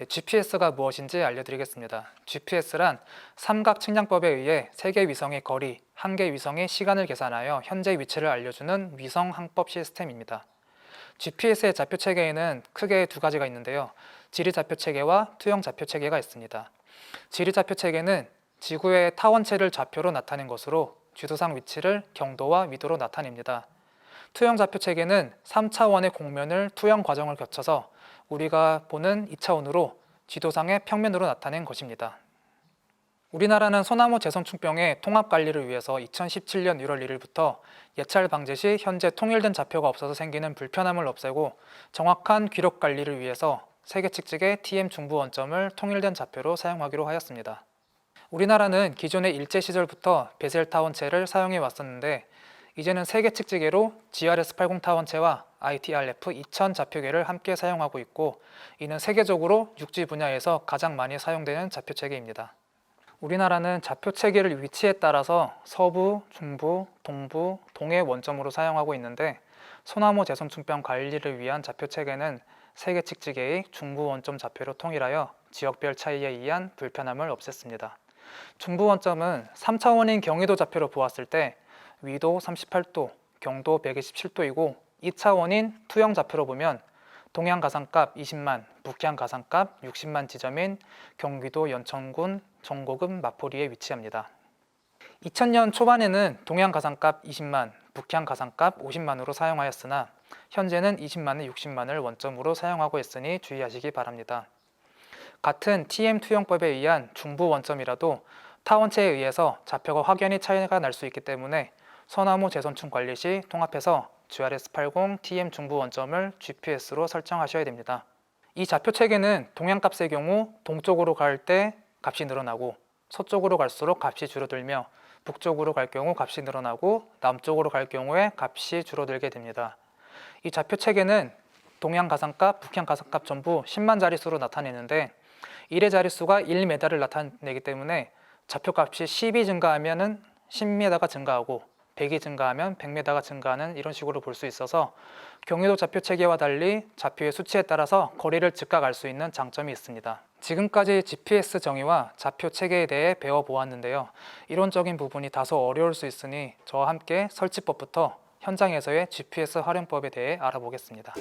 GPS가 무엇인지 알려드리겠습니다. GPS란 삼각 측량법에 의해 3개 위성의 거리, 1개 위성의 시간을 계산하여 현재 위치를 알려주는 위성 항법 시스템입니다. GPS의 좌표 체계에는 크게 두 가지가 있는데요. 지리 좌표 체계와 투영 좌표 체계가 있습니다. 지리 좌표 체계는 지구의 타원체를 좌표로 나타낸 것으로 지도상 위치를 경도와 위도로 나타냅니다. 투영 좌표 체계는 3차원의 공면을 투영 과정을 거쳐서 우리가 보는 2차원으로 지도상의 평면으로 나타낸 것입니다. 우리나라는 소나무 재선충병의 통합 관리를 위해서 2017년 1월 1일부터 예찰 방제 시 현재 통일된 좌표가 없어서 생기는 불편함을 없애고 정확한 기록 관리를 위해서 세계 측직의 TM 중부 원점을 통일된 좌표로 사용하기로 하였습니다. 우리나라는 기존의 일제 시절부터 베셀 타원체를 사용해 왔었는데 이제는 세계 측지계로 GRS-80 타원체와 ITRF-2000 좌표계를 함께 사용하고 있고 이는 세계적으로 육지 분야에서 가장 많이 사용되는 좌표체계입니다. 우리나라는 좌표체계를 위치에 따라서 서부, 중부, 동부, 동해 원점으로 사용하고 있는데 소나무 재선충병 관리를 위한 좌표체계는 세계 측지계의 중부 원점 좌표로 통일하여 지역별 차이에 의한 불편함을 없앴습니다. 중부 원점은 3차원인 경위도 좌표로 보았을 때 위도 38도, 경도 127도이고 2차원인 투영 좌표로 보면 동양 가상값 20만, 북양 가상값 60만 지점인 경기도 연천군 정곡읍 마포리에 위치합니다. 2000년 초반에는 동양 가상값 20만, 북양 가상값 50만으로 사용하였으나 현재는 20만에 60만을 원점으로 사용하고 있으니 주의하시기 바랍니다. 같은 TM 투영법에 의한 중부 원점이라도 타원체에 의해서 좌표가 확연히 차이가 날 수 있기 때문에 소나무 재선충 관리 시 통합해서 GRS-80 TM 중부 원점을 GPS로 설정하셔야 됩니다. 이 좌표 체계는 동양값의 경우 동쪽으로 갈 때 값이 늘어나고 서쪽으로 갈수록 값이 줄어들며 북쪽으로 갈 경우 값이 늘어나고 남쪽으로 갈 경우에 값이 줄어들게 됩니다. 이 좌표 체계는 동양 가상값, 북양 가상값 전부 10만 자릿수로 나타내는데 1의 자릿수가 1m를 나타내기 때문에 좌표값이 10이 증가하면 10m가 증가하고 100이 증가하면 100m가 증가하는 이런 식으로 볼 수 있어서 경유도 좌표 체계와 달리 좌표의 수치에 따라서 거리를 즉각 알 수 있는 장점이 있습니다. 지금까지 GPS 정의와 좌표 체계에 대해 배워보았는데요. 이론적인 부분이 다소 어려울 수 있으니 저와 함께 설치법부터 현장에서의 GPS 활용법에 대해 알아보겠습니다.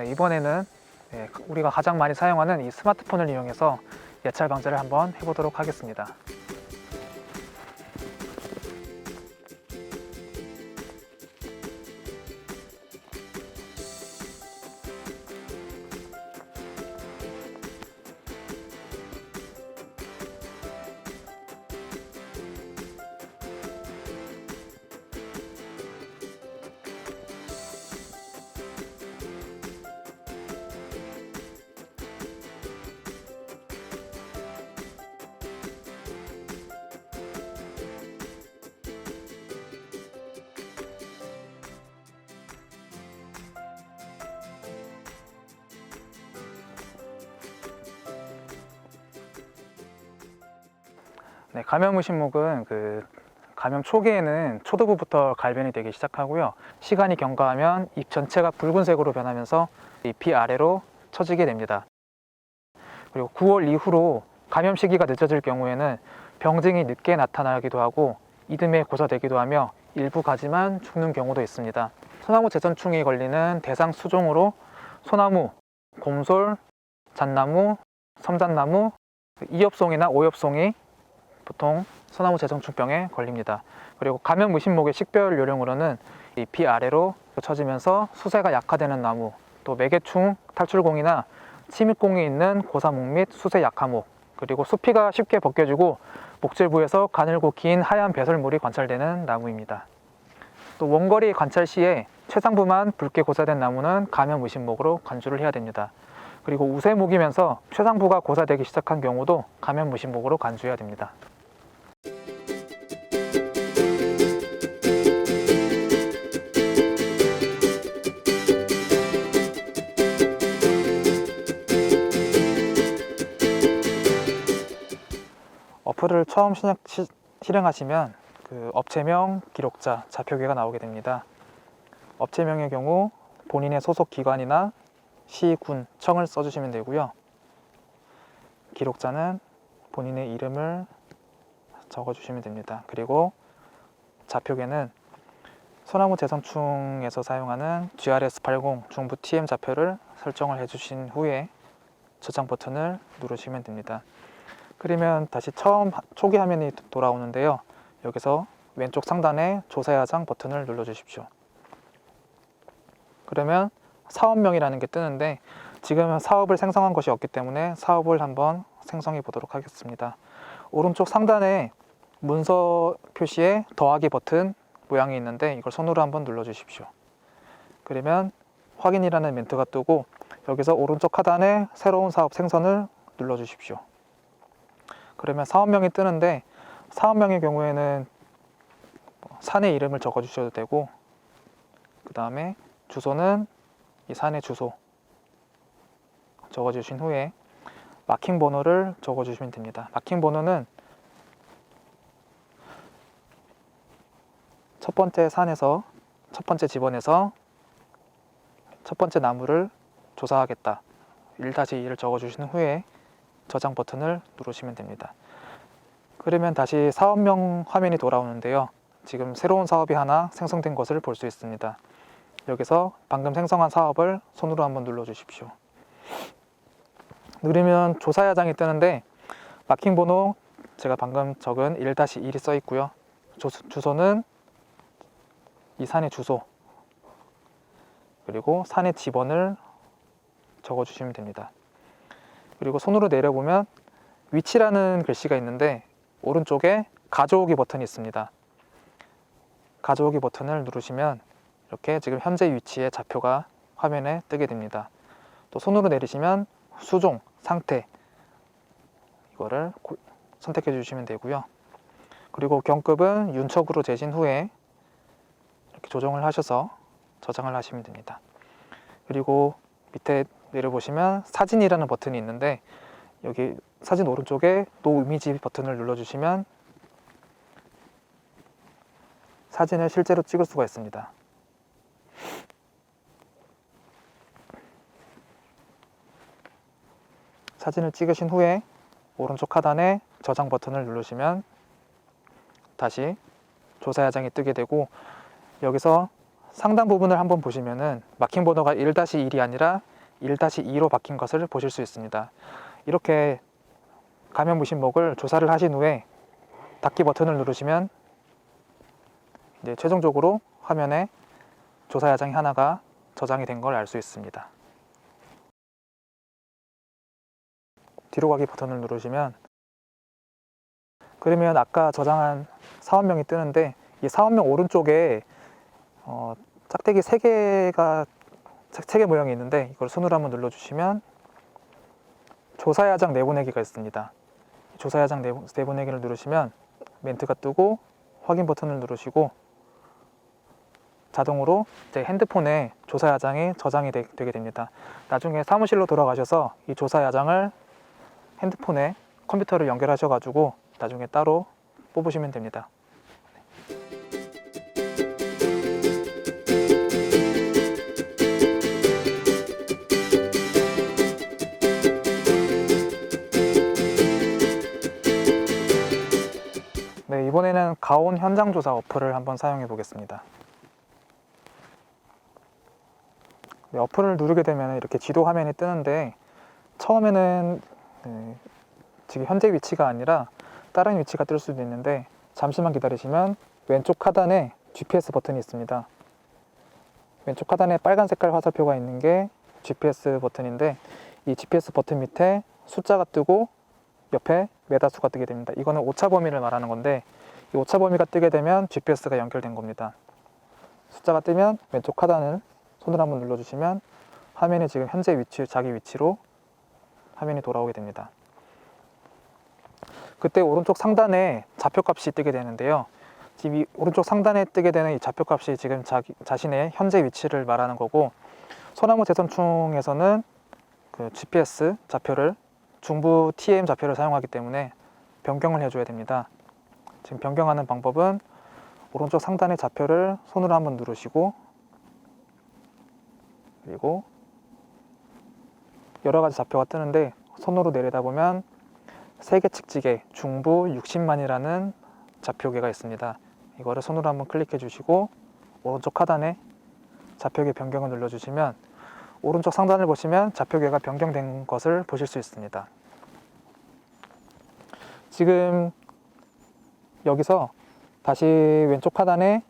이번에는 우리가 가장 많이 사용하는 이 스마트폰을 이용해서 예찰 방제를 한번 해보도록 하겠습니다. 감염의심목은 감염 초기에는 초두부부터 갈변이 되기 시작하고요. 시간이 경과하면 잎 전체가 붉은색으로 변하면서 잎이 아래로 처지게 됩니다. 그리고 9월 이후로 감염 시기가 늦어질 경우에는 병증이 늦게 나타나기도 하고 이듬해 고사되기도 하며 일부 가지만 죽는 경우도 있습니다. 소나무 재선충이 걸리는 대상 수종으로 소나무, 곰솔, 잣나무, 섬잣나무, 이엽송이나 오엽송이 보통 소나무 재선충병에 걸립니다. 그리고 감염 의심목의 식별 요령으로는 잎이 아래로 처지면서 수세가 약화되는 나무, 또 매개충, 탈출공이나 침입공이 있는 고사목 및 수세 약화목, 그리고 수피가 쉽게 벗겨지고 목질부에서 가늘고 긴 하얀 배설물이 관찰되는 나무입니다. 또 원거리 관찰 시에 최상부만 붉게 고사된 나무는 감염 의심목으로 간주를 해야 됩니다. 그리고 우세목이면서 최상부가 고사되기 시작한 경우도 감염 의심목으로 간주해야 됩니다. 어플을 처음 실행하시면 그 업체명, 기록자, 좌표계가 나오게 됩니다. 업체명의 경우 본인의 소속 기관이나 시, 군, 청을 써주시면 되고요. 기록자는 본인의 이름을 적어주시면 됩니다. 그리고 좌표계는 소나무재선충에서 사용하는 GRS80 중부 TM 좌표를 설정을 해주신 후에 저장 버튼을 누르시면 됩니다. 그러면 다시 초기 화면이 돌아오는데요. 여기서 왼쪽 상단에 조사야장 버튼을 눌러주십시오. 그러면 사업명이라는 게 뜨는데 지금 사업을 생성한 것이 없기 때문에 사업을 한번 생성해 보도록 하겠습니다. 오른쪽 상단에 문서 표시에 더하기 버튼 모양이 있는데 이걸 손으로 한번 눌러 주십시오. 그러면 확인이라는 멘트가 뜨고 여기서 오른쪽 하단에 새로운 사업 생성을 눌러 주십시오. 그러면 사업명이 뜨는데 사업명의 경우에는 산의 이름을 적어 주셔도 되고 그 다음에 주소는 이 산의 주소 적어 주신 후에 마킹 번호를 적어 주시면 됩니다. 마킹 번호는 첫 번째 산에서 첫 번째 지번에서 첫 번째 나무를 조사하겠다 1-2를 적어 주신 후에 저장 버튼을 누르시면 됩니다. 그러면 다시 사업명 화면이 돌아오는데요. 지금 새로운 사업이 하나 생성된 것을 볼 수 있습니다. 여기서 방금 생성한 사업을 손으로 한번 눌러 주십시오. 누르면 조사야장이 뜨는데 마킹 번호 제가 방금 적은 1-1이 써 있고요. 주소는 이 산의 주소 그리고 산의 지번을 적어 주시면 됩니다. 그리고 손으로 내려보면 위치라는 글씨가 있는데 오른쪽에 가져오기 버튼이 있습니다. 가져오기 버튼을 누르시면 이렇게 지금 현재 위치의 좌표가 화면에 뜨게 됩니다. 또 손으로 내리시면 수종, 상태 이거를 선택해 주시면 되고요. 그리고 경급은 윤척으로 재신 후에 이렇게 조정을 하셔서 저장을 하시면 됩니다. 그리고 밑에 내려보시면 사진이라는 버튼이 있는데 여기 사진 오른쪽에 노 이미지 버튼을 눌러주시면 사진을 실제로 찍을 수가 있습니다. 사진을 찍으신 후에 오른쪽 하단에 저장 버튼을 누르시면 다시 조사야장이 뜨게 되고 여기서 상단 부분을 한번 보시면은 마킹 번호가 1-1이 아니라 1-2로 바뀐 것을 보실 수 있습니다. 이렇게 가면 무신목을 조사를 하신 후에 닫기 버튼을 누르시면 이제 최종적으로 화면에 조사야장이 하나가 저장이 된 걸 알 수 있습니다. 뒤로 가기 버튼을 누르시면 그러면 아까 저장한 사업명이 뜨는데 이 사업명 오른쪽에 짝대기 3개가 세 개 모양이 있는데 이걸 손으로 한번 눌러주시면 조사야장 내보내기가 있습니다. 조사야장 내보내기를 누르시면 멘트가 뜨고 확인 버튼을 누르시고 자동으로 제 핸드폰에 조사야장이 저장이 되게 됩니다. 나중에 사무실로 돌아가셔서 이 조사야장을 핸드폰에 컴퓨터를 연결하셔가지고 나중에 따로 뽑으시면 됩니다. 네, 이번에는 가온 현장조사 어플을 한번 사용해 보겠습니다. 네, 어플을 누르게 되면 이렇게 지도 화면이 뜨는데 처음에는 지금 현재 위치가 아니라 다른 위치가 뜰 수도 있는데 잠시만 기다리시면 왼쪽 하단에 GPS 버튼이 있습니다. 왼쪽 하단에 빨간 색깔 화살표가 있는 게 GPS 버튼인데 이 GPS 버튼 밑에 숫자가 뜨고 옆에 메다수가 뜨게 됩니다. 이거는 오차 범위를 말하는 건데 이 오차 범위가 뜨게 되면 GPS가 연결된 겁니다. 숫자가 뜨면 왼쪽 하단을 손으로 한번 눌러주시면 화면이 지금 현재 위치, 자기 위치로 화면이 돌아오게 됩니다. 그때 오른쪽 상단에 좌표값이 뜨게 되는데요. 지금 이 오른쪽 상단에 뜨게 되는 이 좌표값이 지금 자신의 현재 위치를 말하는 거고 소나무재선충에서는 그 GPS 좌표를 중부 TM 좌표를 사용하기 때문에 변경을 해줘야 됩니다. 지금 변경하는 방법은 오른쪽 상단의 좌표를 손으로 한번 누르시고, 그리고 여러 가지 좌표가 뜨는데 손으로 내려다보면 세계 측지계 중부 60만이라는 좌표계가 있습니다. 이거를 손으로 한번 클릭해 주시고 오른쪽 하단에 좌표계 변경을 눌러주시면 오른쪽 상단을 보시면 좌표계가 변경된 것을 보실 수 있습니다. 지금 여기서 다시 왼쪽 하단에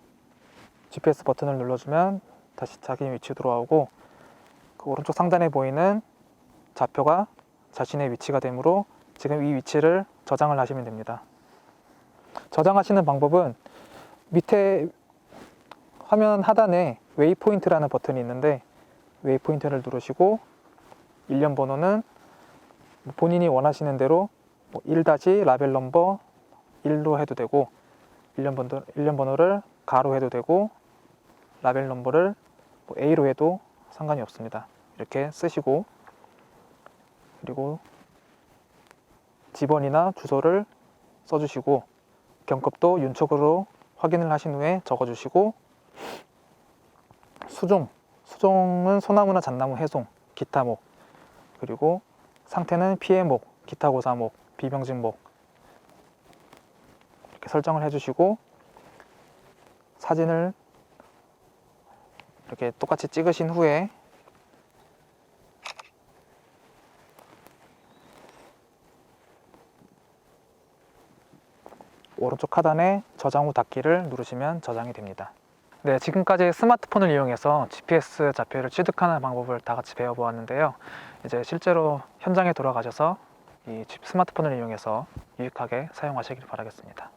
GPS 버튼을 눌러주면 다시 자기 위치로 돌아오고, 그 오른쪽 상단에 보이는 좌표가 자신의 위치가 되므로 지금 이 위치를 저장을 하시면 됩니다. 저장하시는 방법은 밑에 화면 하단에 웨이포인트라는 버튼이 있는데 웨이포인트를 누르시고 일련 번호는 본인이 원하시는 대로 1- 라벨 넘버 1로 해도 되고, 일련 번호를 가로 해도 되고, 라벨 넘버를 A로 해도 상관이 없습니다. 이렇게 쓰시고, 그리고 지번이나 주소를 써주시고 경급도 윤촉으로 확인을 하신 후에 적어주시고, 수종은 소나무나 잣나무 해송, 기타목, 그리고 상태는 피해목, 기타고사목, 비병진목 이렇게 설정을 해주시고, 사진을 이렇게 똑같이 찍으신 후에 오른쪽 하단에 저장 후 닫기를 누르시면 저장이 됩니다. 네, 지금까지 스마트폰을 이용해서 GPS 좌표를 취득하는 방법을 다 같이 배워보았는데요. 이제 실제로 현장에 돌아가셔서 이 스마트폰을 이용해서 유익하게 사용하시길 바라겠습니다.